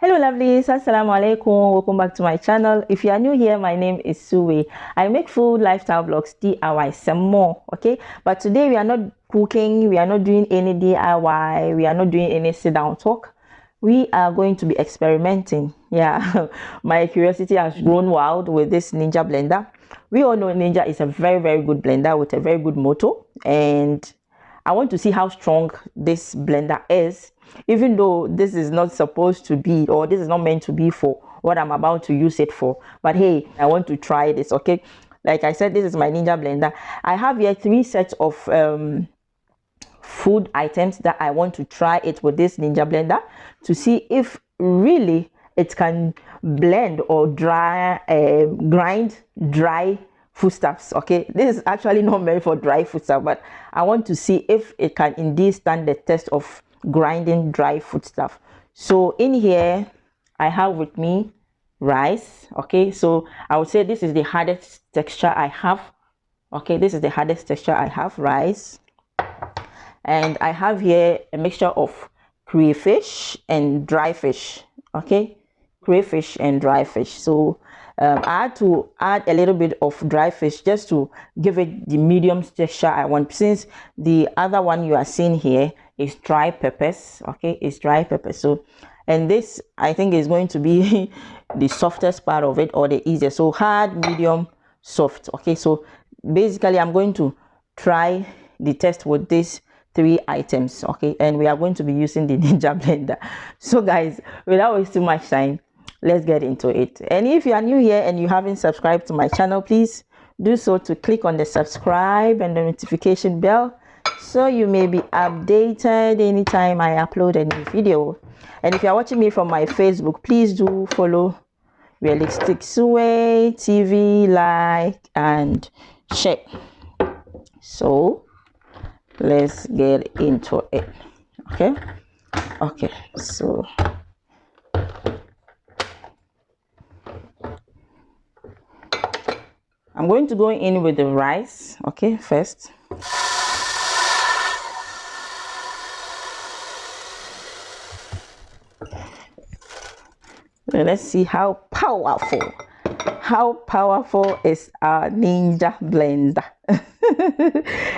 Hello lovelies, assalamu alaikum, welcome back to my channel. If you are new here, my name is Suwe. I make food, lifestyle vlogs, DIY, some more, okay? But today we are not cooking, we are not doing any DIY, we are not doing any sit down talk. We are going to be experimenting. Yeah, my curiosity has grown wild with this Ninja blender. We all know Ninja is a very good blender with a very good motor, and I want to see how strong this blender is, even though this is not supposed to be, or this is not meant to be for what I'm about to use it for. But hey, I want to try this, okay? Like I said, this is my Ninja blender. I have here 3 sets of food items that I want to try it with this Ninja blender to see if really it can blend or grind dry foodstuffs. Okay, this is actually not meant for dry foodstuff, but I want to see if it can indeed stand the test of grinding dry foodstuff. So in here I have with me rice. Okay, so I would say this is the hardest texture I have. Okay, this is the hardest texture I have, rice. And I have here a mixture of crayfish and dry fish. Okay, crayfish and dry fish. So I had to add a little bit of dry fish just to give it the medium texture I want, since the other one you are seeing here is dry peppers. Okay, it's dry peppers. So, and this I think is going to be the softest part of it, or the easiest. So hard, medium, soft. Okay, so basically I'm going to try the test with these 3 items. Okay, and we are going to be using the Ninja blender. So guys, without wasting much time, let's get into it. And if you are new here and you haven't subscribed to my channel, please do so to click on the subscribe and the notification bell so you may be updated anytime I upload a new video. And if you are watching me from my Facebook, please do follow Realistic Suwe TV, like and share. So let's get into it. Okay, so I'm going to go in with the rice. Okay, first. Let's see how powerful is our Ninja blender.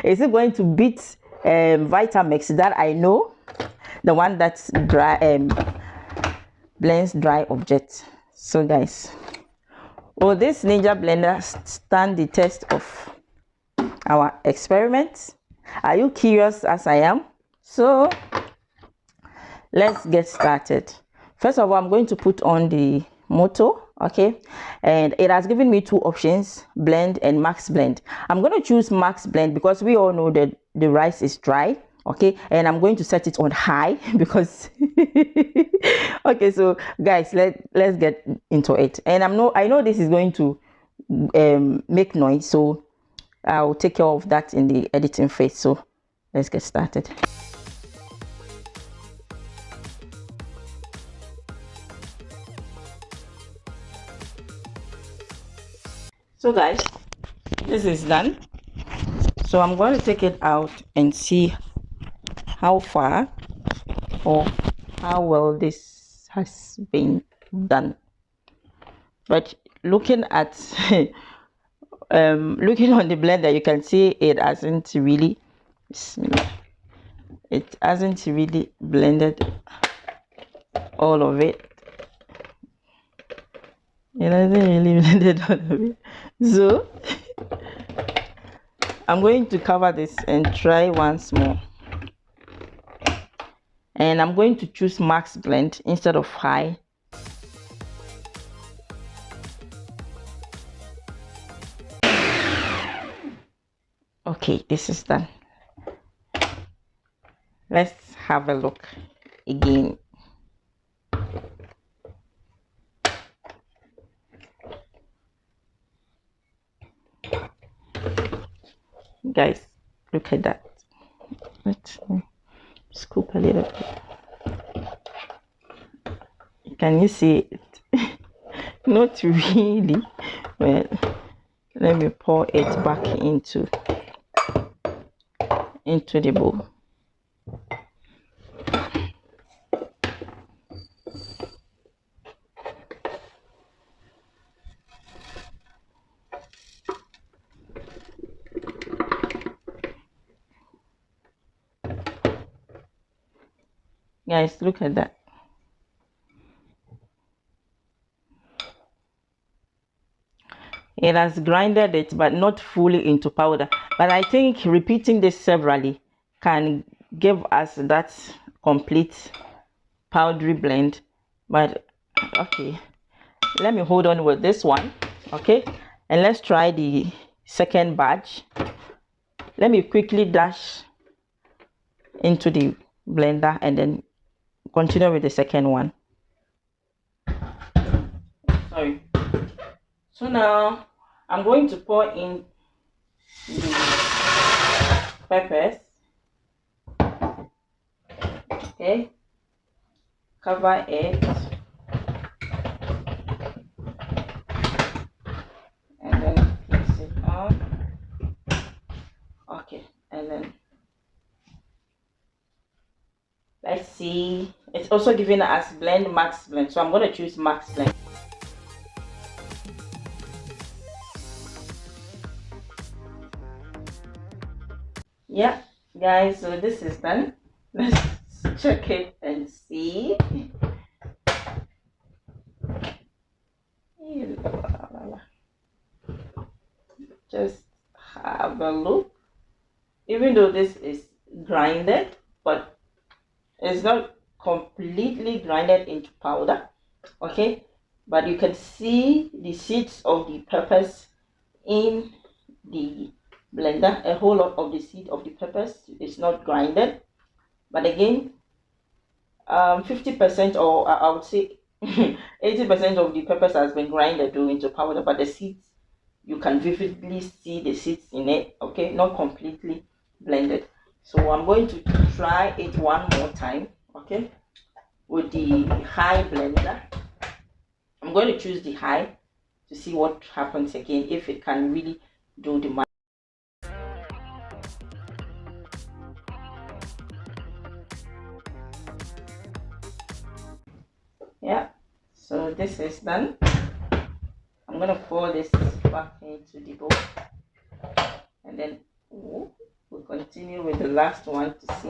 Is it going to beat Vitamix that I know, the one that's dry, blends dry objects? So guys, will this Ninja blender stand the test of our experiments? Are you curious as I am? So let's get started. First of all, I'm going to put on the motor. Okay, and it has given me 2 options, blend and max blend. I'm going to choose max blend because we all know that the rice is dry. Okay, and I'm going to set it on high because okay, so guys, let's get into it. And I know this is going to make noise, so I'll take care of that in the editing phase. So let's get started. So guys, this is done. So I'm going to take it out and see how far or how well this has been done. But looking at looking on the blender, you can see it hasn't really blended all of it. It hasn't really blended all of it. So I'm going to cover this and try once more. And I'm going to choose max blend instead of high. Okay, this is done. Let's have a look again. Guys, look at that. Let's scoop a little bit. Can you see it? Not really. Well, let me pour it back into the bowl. Guys, look at that. It has grinded it, but not fully into powder. But I think repeating this severally can give us that complete powdery blend. But okay, let me hold on with this one. Okay, and let's try the second batch. Let me quickly dash into the blender and then continue with the second one. Sorry. So now I'm going to pour in the peppers. Okay, cover it and then place it on. Okay, and then let's see. It's also giving us blend max blend, so I'm going to choose max blend. Yeah, guys, so this is done. Let's check it and see. Just have a look. Even though this is grinded, but it's not completely grinded into powder. Okay, but you can see the seeds of the peppers in the blender. A whole lot of the seed of the peppers is not grinded, but again, 50% or I would say 80% of the peppers has been grinded into powder, but the seeds, you can vividly see the seeds in it. Okay, not completely blended. So I'm going to try it one more time. Okay, with the high blender. I'm going to choose the high to see what happens again, if it can really do the magic. Yeah, so this is done. I'm going to pour this back into the bowl, and then we'll continue with the last one to see.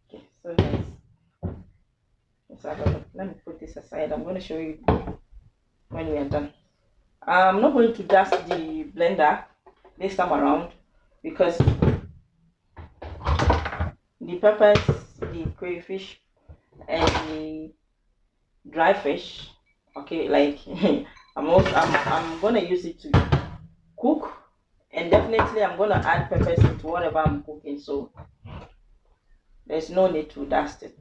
Okay, so let's have a look. Let me put this aside. I'm going to show you when we are done. I'm not going to dust the blender this time around because the peppers, the crayfish, and the dry fish, okay, like I'm gonna use it to cook, and definitely I'm gonna add peppers into whatever I'm cooking, so there's no need to dust it.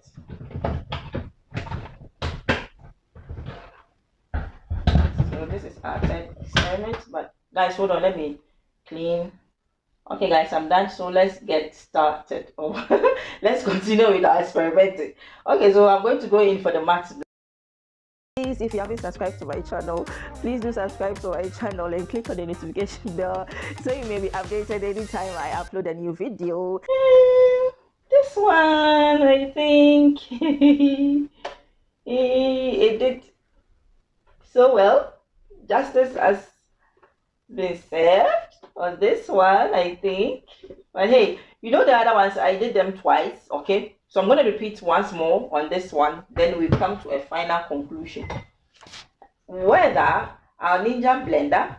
So this is our third experiment, but guys, hold on, let me clean. Okay guys, I'm done, so let's get started. Oh, let's continue with our experimenting. Okay, so I'm going to go in for the max. Please, if you haven't subscribed to my channel, please do subscribe to my channel and click on the notification bell so you may be updated anytime I upload a new video. This one, I think it did so well. Justice has been served on this one, I think. But hey, you know the other ones, I did them twice, okay? So I'm going to repeat once more on this one, then we come to a final conclusion. Whether our Ninja blender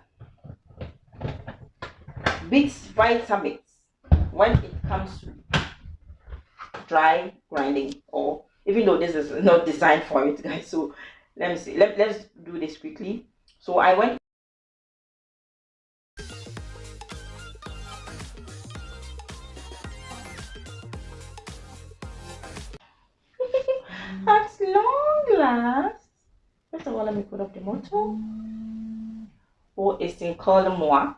beats Vitamix when it comes to dry grinding, or even though this is not designed for it, guys. So let me see. Let's do this quickly. So I went at long last. First of all, let me put up the motto. Who is in call moi.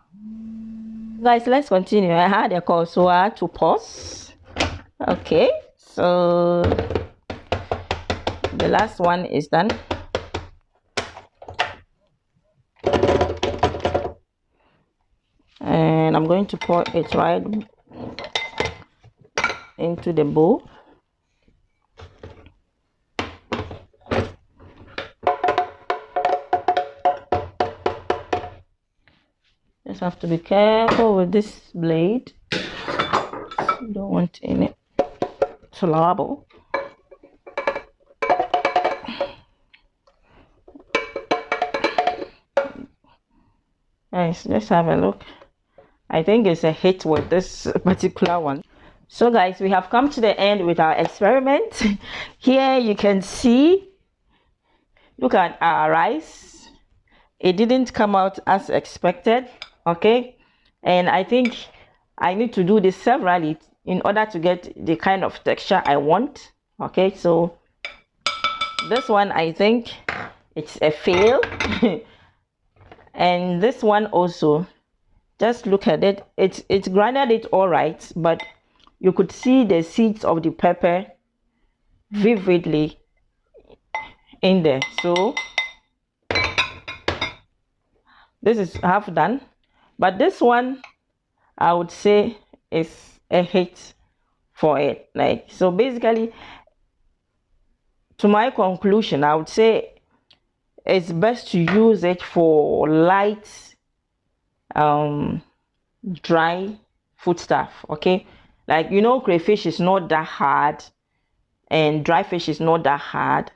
Guys, let's continue. I had a call, so I had to pause. Okay, so the last one is done. And I'm going to pour it right into the bowl. Just have to be careful with this blade. You don't want any trouble. Nice, let's have a look. I think it's a hit with this particular one. So guys, we have come to the end with our experiment. Here you can see, look at our rice. It didn't come out as expected, okay? And I think I need to do this severally in order to get the kind of texture I want, okay? So this one, I think it's a fail. And this one also, just look at it. It's grinded it all right, but you could see the seeds of the pepper vividly in there. So this is half done, but this one I would say is a hit for it. Like, so basically, to my conclusion, I would say it's best to use it for light dry food stuff, okay? Like, you know, crayfish is not that hard and dry fish is not that hard,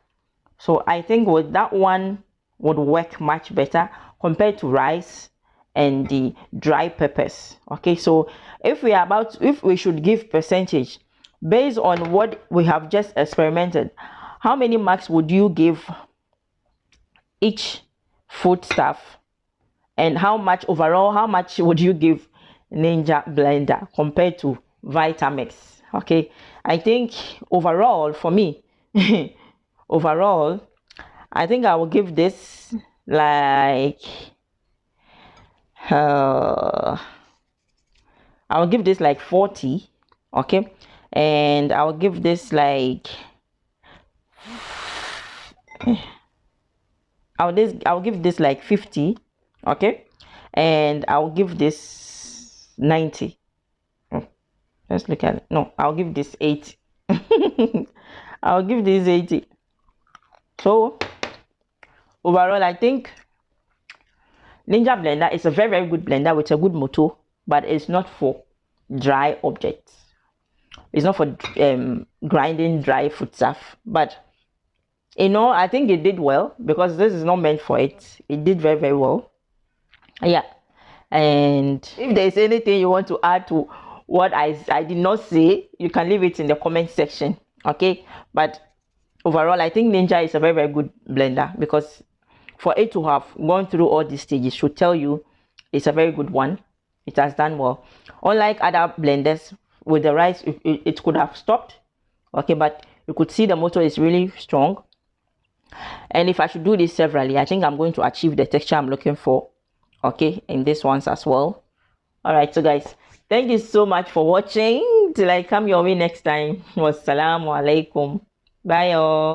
so I think with that one would work much better compared to rice and the dry peppers, okay? So if we should give percentage based on what we have just experimented, how many marks would you give each food stuff, and how much overall, how much would you give Ninja Blender compared to Vitamix? Okay, I think overall for me, overall, I think I will give this like I will give this like 40, okay, and I will give this like I'll give this like 50, okay, and I'll give this 90. Let's look at it. No, I'll give this 80. I'll give this 80. So overall, I think Ninja Blender is a very, very good blender with a good motor, but it's not for dry objects. It's not for grinding dry food stuff. But you know, I think it did well because this is not meant for it. It did very, very well. Yeah. And if there's anything you want to add to what I did not say, you can leave it in the comment section, okay? But overall, I think Ninja is a very, very good blender because for it to have gone through all these stages should tell you it's a very good one. It has done well. Unlike other blenders with the rice, it could have stopped, okay? But you could see the motor is really strong. And if I should do this severally, I think I'm going to achieve the texture I'm looking for, okay, in this ones as well. All right, so guys, thank you so much for watching. Till I come your way next time. Wassalamu alaikum. Bye all.